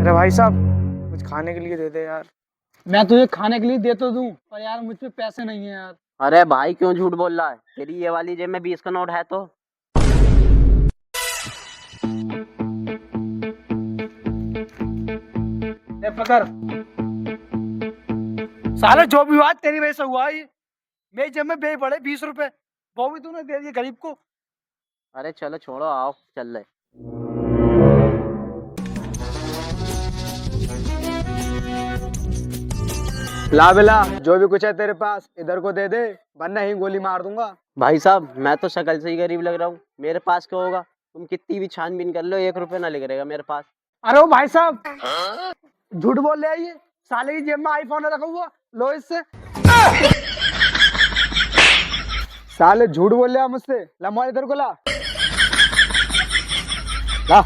अरे भाई साहब, कुछ खाने के लिए दे दे यार। मैं तुझे खाने के लिए दे तो दूं, पर यार मुझ पे पैसे नहीं है यार। अरे भाई क्यों झूठ बोल रहा है? तेरी ये वाली जेब में 20 का नोट है तो। ले पकड़। साले जो भी हुआ तेरी वजह से हुआ ये। मेरी जेब में बे पड़े 20 रुपए, वो भी तूने दे दिए गरीब को। अरे चलो छोड़ो, आओ चल रहे। ला बेला, जो भी कुछ है तेरे पास इधर को दे दे, वरना ही गोली मार दूंगा। भाई साहब मैं तो शक्ल से ही गरीब लग रहा हूँ, मेरे पास क्या होगा? तुम कितनी भी छानबीन कर लो, 1 रुपए ना लिख रहेगा मेरे पास। अरे वो भाई साहब झूठ बोल रहे हैं ये। साले की जेब में आईफोन रखा हुआ, लो इससे। साले झूठ बोल रहे हैं मुझसे। ला मोबाइल इधर को ला। ला।